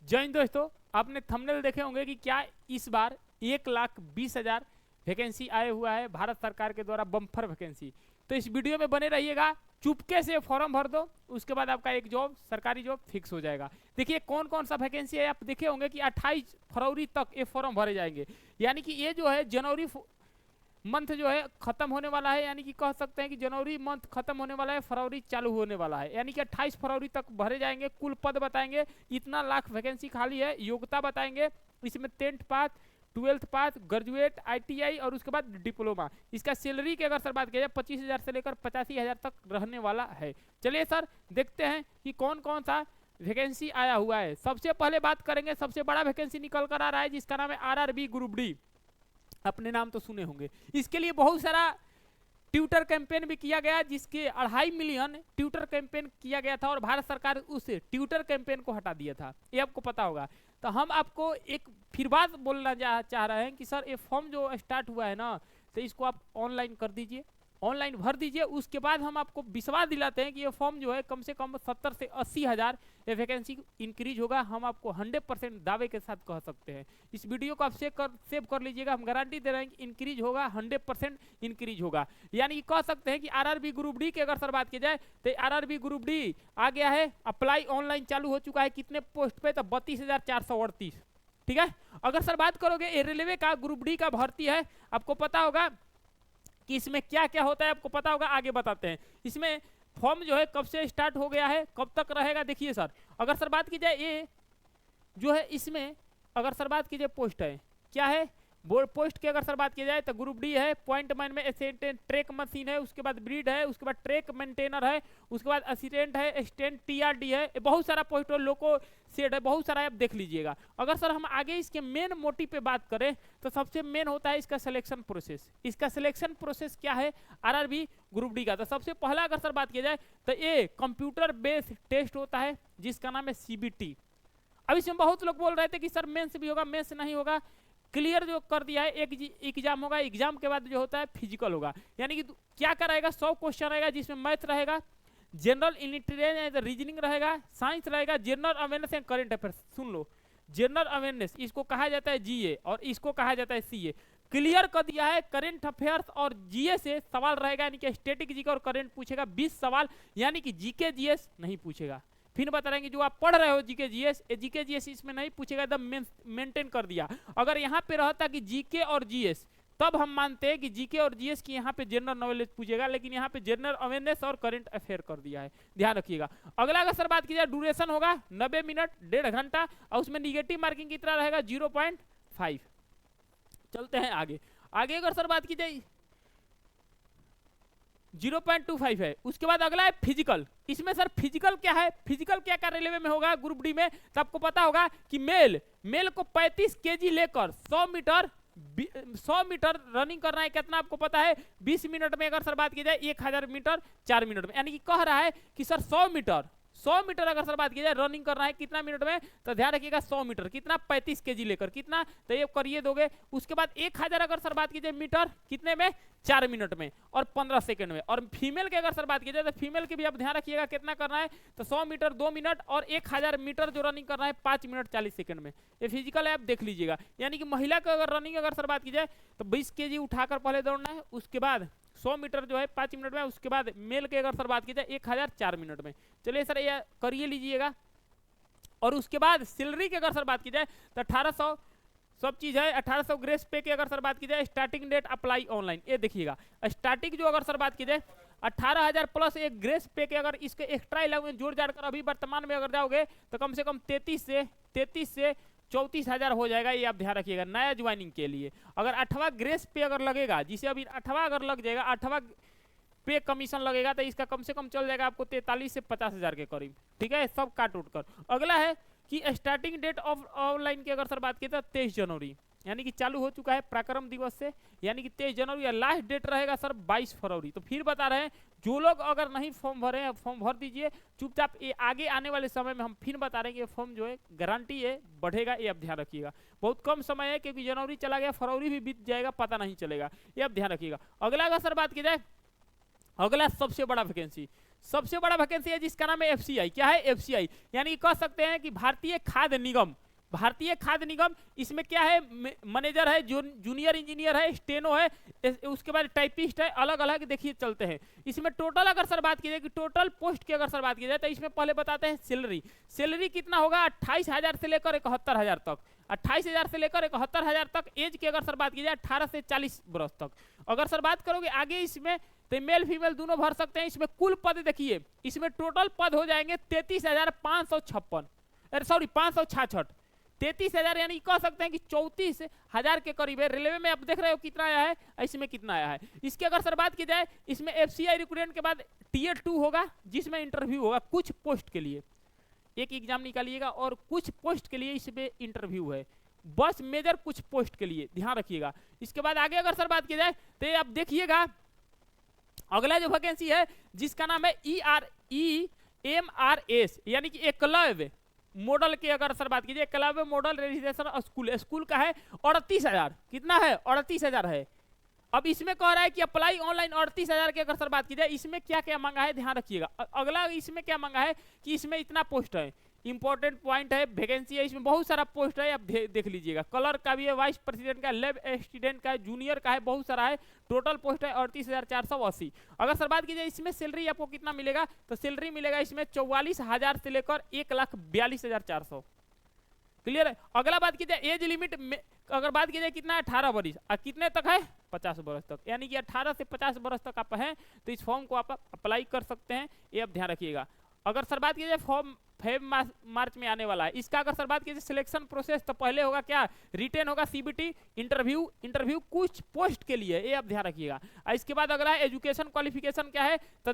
जय हिंद दोस्तों, आपने थंबनेल देखे होंगे कि क्या इस बार 1,20,000 वैकेंसी आए हुआ है भारत सरकार के द्वारा, बम्पर वैकेंसी। तो इस वीडियो में बने रहिएगा, चुपके से फॉर्म भर दो, उसके बाद आपका एक जॉब, सरकारी जॉब फिक्स हो जाएगा। देखिए कौन कौन सा वैकेंसी है, आप देखे होंगे कि 28 फरवरी तक ये फॉर्म भरे जाएंगे। यानी कि ये जो है जनवरी मंथ जो है खत्म होने वाला है, यानी कि कह सकते हैं कि जनवरी मंथ खत्म होने वाला है, फरवरी चालू होने वाला है, यानी कि 28 फरवरी तक भरे जाएंगे। कुल पद बताएंगे, इतना लाख वैकेंसी खाली है। योग्यता बताएंगे, इसमें 10th पास, 12th पास, ग्रेजुएट, ITI और उसके बाद डिप्लोमा। इसका सैलरी की अगर सर बात किया जाए 25,000 से लेकर 85,000 तक रहने वाला है। चलिए सर देखते हैं कि कौन कौन सा वैकेंसी आया हुआ है। सबसे पहले बात करेंगे, सबसे बड़ा वैकेंसी निकल कर आ रहा है जिसका नाम है RRB ग्रुप डी। अपने नाम तो सुने होंगे। इसके लिए बहुत सारा ट्विटर कैंपेन भी किया गया, जिसके 2.5 मिलियन ट्विटर कैंपेन किया गया था और भारत सरकार उस ट्विटर कैंपेन को हटा दिया था, ये आपको पता होगा। तो हम आपको एक फिर बात बोलना चाह रहे हैं कि सर ये फॉर्म जो स्टार्ट हुआ है ना, तो इसको आप ऑनलाइन कर दीजिए, ऑनलाइन भर दीजिए। उसके बाद हम आपको विश्वास दिलाते हैं कि ये फॉर्म जो है कम से कम 70 से 80 हज़ार ये वैकेंसी इंक्रीज होगा। हम आपको 100% दावे के साथ कह सकते हैं। इस वीडियो को आप सेव कर लीजिएगा, हम गारंटी दे रहे हैं कि इंक्रीज होगा, 100% इंक्रीज होगा। यानी कि कह सकते हैं कि RRB ग्रुप डी की अगर सर बात की जाए तो RRB ग्रुप डी आ गया है, अप्लाई ऑनलाइन चालू हो चुका है। कितने पोस्ट पे, तो 32,438। ठीक है। अगर सर बात करोगे रेलवे का ग्रुप डी का भर्ती है, आपको पता होगा कि इसमें क्या क्या होता है, आपको पता होगा, आगे बताते हैं। इसमें फॉर्म जो है कब से स्टार्ट हो गया है, कब तक रहेगा, देखिए सर। अगर सर बात की जाए ये जो है, इसमें अगर सर बात की जाए पोस्ट है, क्या है बोर्ड पोस्ट की अगर सर बात की जाए तो ग्रुप डी है। पॉइंट मैन में असिस्टेंट ट्रैक मशीन है, उसके बाद ब्रीड है, उसके बाद ट्रैक मेंटेनर है, उसके बाद असिस्टेंट है, असिस्टेंट TRD है, बहुत सारा पोस्ट है, लोको सेट है, बहुत सारा आप देख लीजिएगा। अगर सर हम आगे इसके मेन मोटिव पे बात करें तो सबसे मेन होता है इसका सिलेक्शन प्रोसेस। इसका सिलेक्शन प्रोसेस क्या है RRB ग्रुप डी का, तो सबसे पहला अगर सर बात की जाए तो ये कंप्यूटर बेस्ड टेस्ट होता है जिसका नाम है CBT। अब इसमें बहुत लोग बोल रहे थे कि सर मेंस भी होगा, मेंस नहीं होगा। क्लियर जो कर दिया है, एक एग्जाम होगा, एग्जाम के बाद जो होता है फिजिकल होगा। यानी कि क्या कराएगा, 100 क्वेश्चन रहेगा, जिसमें मैथ रहेगा, जनरल इंटेलिजेंस रीजनिंग रहेगा, साइंस रहेगा, general awareness and current affairs. Soon low, general awareness इसको कहा जाता है GA और इसको कहा जाता है CA। क्लियर कर दिया है। करंट अफेयर्स और GA से सवाल रहेगा, यानी कि स्टैटिक जीके और करंट पूछेगा 20 सवाल, यानी कि GK GS नहीं पूछेगा। फिर बता रहे हैं कि जो आप पढ़ रहे हो GK GS इसमें नहीं पूछेगा, एकदम मेंटेन कर दिया। अगर यहाँ पे रहता कि GK और GS, तब हम मानते हैं कि GK और GS की यहाँ पे जनरल नॉलेज पूछेगा, लेकिन यहाँ पे जनरल अवेयरनेस और करंट अफेयर कर दिया है, ध्यान रखिएगा। अगला अगर सर बात की जाए, ड्यूरेशन होगा 90 मिनट, 1.5 घंटा, और उसमें निगेटिव मार्किंग कितना रहेगा 0.5। चलते हैं आगे। आगे अगर सर बात की जाए 0.25 है। उसके बाद अगला है फिजिकल। इसमें सर फिजिकल क्या है, फिजिकल क्या क्या रेलवे में होगा ग्रुप डी में, तो आपको पता होगा कि मेल को 35 kg लेकर 100 मीटर रनिंग करना है। कितना आपको पता है, 20 मिनट में। अगर सर बात की जाए 1000 मीटर 4 मिनट में, यानी कि कह रहा है कि सर 100 मीटर अगर सर बात की जाए रनिंग करना है कितना मिनट में, तो ध्यान रखिएगा 100 मीटर कितना, 35 kg लेकर कितना, तो ये करिए दोगे। उसके बाद 1000 अगर सर बात की जाए मीटर कितने में, 4 मिनट में और 15 सेकंड में। और फीमेल के अगर सर बात की जाए तो फीमेल की भी आप ध्यान रखिएगा कितना करना है, तो 100 मीटर 2 मिनट और 1000 मीटर जो रनिंग करना है 5 मिनट 40 सेकंड में। ये फिजिकल है, आप देख लीजिएगा। यानी कि महिला का अगर रनिंग अगर सर बात की जाए तो 20 kg उठाकर पहले दौड़ना है, उसके बाद 100 मीटर जो है 5 मिनट में, उसके बाद मेल के अगर सर बात की जाए 1000 4 मिनट में। चलिए सर ये करिए लीजिएगा। और उसके बाद सैलरी की अगर सर बात की जाए तो 1800 सब चीज है। 1800 ग्रेस पे की अगर सर बात की जाए, स्टार्टिंग डेट अप्लाई ऑनलाइन, ये देखिएगा। स्टार्टिंग जो अगर सर बात की जाए 18,000 प्लस एक ग्रेस पे के, अगर इसके एक्स्ट्रा इलेवन जोड़ जाड़ कर अभी वर्तमान में अगर जाओगे तो कम से कम 33 से 34,000 हो जाएगा। ये आप ध्यान रखिएगा नया ज्वाइनिंग के लिए। अगर 8वां ग्रेस पे अगर लगेगा, जिसे अभी 8वां अगर लग जाएगा, 8वां पे कमीशन लगेगा, तो इसका कम से कम चल जाएगा आपको 43 से 50,000 के करीब। ठीक है, सब काट उठ कर। अगला है कि स्टार्टिंग डेट ऑफ ऑनलाइन की अगर सर बात की तो 23 जनवरी, यानी कि चालू हो चुका है पराक्रम दिवस से, यानी कि 23 जनवरी। या लास्ट डेट रहेगा सर 22 फरवरी। तो फिर बता रहे हैं, जो लोग अगर नहीं फॉर्म भरे हैं फॉर्म भर दीजिए चुपचाप। ये आगे आने वाले समय में हम फिर बता रहे हैं कि फॉर्म जो है गारंटी है बढ़ेगा, ये आप ध्यान रखिएगा। बहुत कम समय है, क्योंकि जनवरी चला गया, फरवरी भी बीत जाएगा, पता नहीं चलेगा, ये आप ध्यान रखिएगा। अगला अगर सर बात की जाए, अगला सबसे बड़ा वैकेंसी, सबसे बड़ा वैकेंसी है जिसका नाम है एफसीआई। क्या है? एफसीआई, यानी कह सकते हैं कि भारतीय खाद्य निगम। भारतीय खाद्य निगम, इसमें क्या है? मैनेजर है, जूनियर इंजीनियर है, स्टेनो है, उसके बाद टाइपिस्ट है, अलग अलग देखिए चलते हैं। इसमें टोटल अगर सर बात की जाए कि टोटल पोस्ट की अगर सर बात की जाए तो इसमें पहले बताते हैं सैलरी। सैलरी कितना होगा? 28,000 से लेकर 71,000 तक। 28,000 से लेकर 71,000 तक। एज की अगर सर बात की जाए 18 से 40 वर्ष तक। अगर सर बात करोगे आगे इसमें तो मेल फीमेल दोनों भर सकते हैं। इसमें कुल पद देखिए, इसमें टोटल पद हो जाएंगे 33,556, सॉरी 566। 33,000 यानी कह सकते हैं कि 34,000 के करीब है। रेलवे में आप देख रहे हो कितना आया है, इसमें कितना आया है। इसकी अगर सर बात की जाए, इसमें एफसीआई रिक्रूटमेंट के बाद टीयर 2 होगा जिसमें इंटरव्यू होगा कुछ पोस्ट के लिए। एक एग्जाम निकालिएगा और कुछ पोस्ट के लिए इसमें इंटरव्यू है, बस मेजर कुछ पोस्ट के लिए, ध्यान रखिएगा। इसके बाद आगे अगर सर बात की जाए तो आप देखिएगा अगला जो वैकेंसी है जिसका नाम है EMRS, यानी कि एकलव्य मॉडल की अगर सर बात कीजिए, Eklavya model residential school. School का है 38,000। कितना है? 38,000 है। अब इसमें कह रहा है कि अप्लाई ऑनलाइन 38,000 की अगर सर बात की जाए, इसमें क्या क्या मांगा है ध्यान रखिएगा। अगला इसमें क्या मांगा है कि इसमें इतना पोस्ट है, इंपॉर्टेंट पॉइंट है, वैकेंसी है, इसमें बहुत सारा पोस्ट है, आप देख लीजिएगा। कलर का भी है, वाइस प्रेसिडेंट का, लैब स्टूडेंट का है, जूनियर का है, बहुत सारा है। टोटल पोस्ट है 38,480। अगर सर बात कीजिए इसमें सैलरी आपको कितना मिलेगा, तो सैलरी मिलेगा इसमें 44,000 से लेकर 1,42,400। क्लियर है? अगला बात की जाए एज लिमिट में अगर बात की जाए कितना है? 18 वर्ष। और कितने तक है? 50 वर्ष तक, यानी कि 18 से 50 वर्ष तक आप हैं तो इस फॉर्म को आप अप्लाई कर सकते हैं, ये आप ध्यान रखिएगा। अगर सर बात की जाए फॉर्म फेब मार्च में आने वाला है। इसका अगर सर बात कीजिए सिलेक्शन प्रोसेस, तो पहले होगा क्या? रिटेन होगा, सीबीटी, इंटरव्यू कुछ पोस्ट के लिए, ये आप ध्यान रखिएगा। इसके बाद अगला एजुकेशन क्वालिफिकेशन क्या है, तो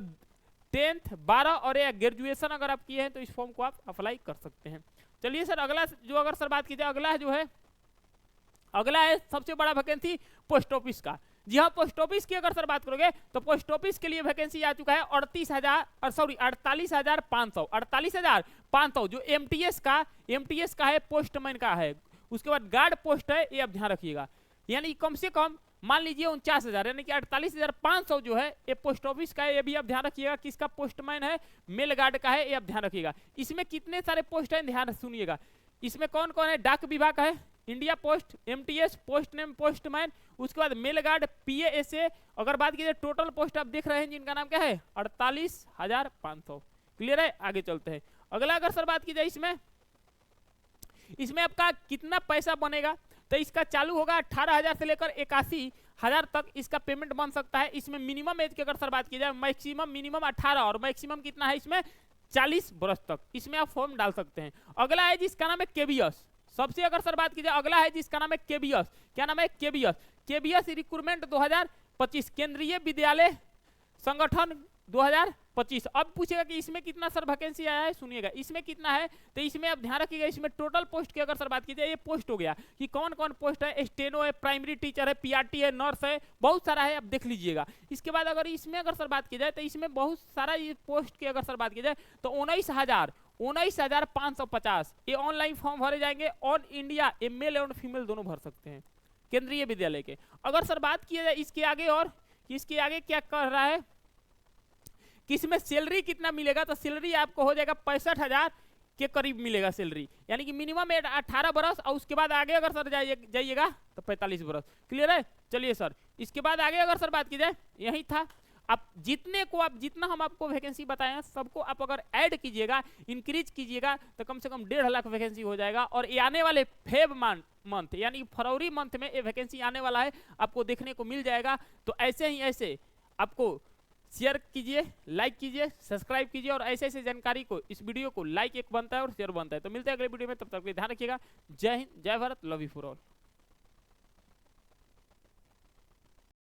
10th 12 और या ग्रेजुएशन अगर आप किए हैं तो इस फॉर्म को आप अप्लाई कर सकते हैं। चलिए सर अगला जो अगर सर बात की जाए, अगला है सबसे बड़ा वैकेंसी पोस्ट ऑफिस का। जी हाँ, पोस्ट ऑफिस की अगर सर बात करोगे तो पोस्ट ऑफिस के लिए वैकेंसी आ चुका है 48,500 जो एमटीएस का है, पोस्टमैन का है। उसके बाद गार्ड पोस्ट है, ये आप ध्यान रखिएगा। यानी कम से कम मान लीजिए 49,000, यानी कि 48,500 जो है ये पोस्ट ऑफिस का है, ये भी आप ध्यान रखिएगा। किसका? पोस्टमैन है, मेल गार्ड का है, ये आप ध्यान रखिएगा। इसमें कितने सारे पोस्ट हैं ध्यान सुनिएगा। इसमें कौन कौन है? डाक विभाग है, India post, MTS, post name, postman, उसके बाद मेल गार्ड, पीएएसए। अगर बात कीजिए टोटल पोस्ट आप देख रहे हैं जिनका नाम क्या है? 48,500। क्लियर है? आगे चलते हैं। अगला अगर सर बात की जाए इसमें आपका कितना पैसा बनेगा, तो इसका चालू होगा 18,000 से लेकर 81,000 तक इसका पेमेंट बन सकता है। इसमें मिनिमम एज की अगर सर बात की जाए, मैक्सिमम मिनिमम 18 और मैक्सिमम कितना है इसमें? 40 वर्ष तक इसमें आप फॉर्म डाल सकते हैं। अगला है जिसका नाम है केबीएस। सबसे अगर सर बात की जाए अगला है जिसका नाम है केबीएस। क्या नाम है? केबीएस रिक्रूटमेंट 2025, केंद्रीय विद्यालय संगठन 2025। अब पूछेगा कि इसमें कितना सर वैकेंसी आया है, सुनिएगा इसमें कितना है। तो इसमें आप ध्यान रखिएगा, इसमें टोटल पोस्ट की अगर सर बात की जाए, ये पोस्ट हो गया कि कौन कौन पोस्ट है। स्टेनो है, प्राइमरी टीचर है, पीआरटी है, नर्स है, बहुत सारा है, आप देख लीजिएगा। इसके बाद अगर इसमें अगर सर बात की जाए तो इसमें बहुत सारा ये पोस्ट की अगर सर बात की जाए तो 19,550 ये ऑनलाइन फॉर्म भरे जाएंगे। ऑल इंडिया ये मेल एवं फीमेल दोनों भर सकते हैं केंद्रीय विद्यालय के। अगर सर बात की जाए इसके आगे और इसके आगे क्या कर रहा है कि इसमें सैलरी कितना मिलेगा, तो सैलरी आपको हो जाएगा 65,000 के करीब मिलेगा सैलरी, यानी कि मिनिमम 18 बरस और उसके बाद आगे अगर सर जाइएगा तो 45 बरस। क्लियर है? चलिए सर इसके बाद आगे अगर सर बात की जाए, यही था। आप जितना हम आपको वैकेंसी बताए हैं सबको आप अगर ऐड कीजिएगा, इंक्रीज कीजिएगा तो कम से कम 1.5 लाख वैकेंसी हो जाएगा। और ये आने वाले फेब मंथ यानी फरवरी मंथ में ये वैकेंसी आने वाला है, आपको देखने को मिल जाएगा। तो ऐसे आपको शेयर कीजिए, लाइक कीजिए, सब्सक्राइब कीजिए और ऐसे जानकारी को इस वीडियो को लाइक एक बनता है और शेयर बनता है। तो मिलते हैं अगले वीडियो में, तब तक के ध्यान रखिएगा। जय हिंद, जय Bharat, love you for all.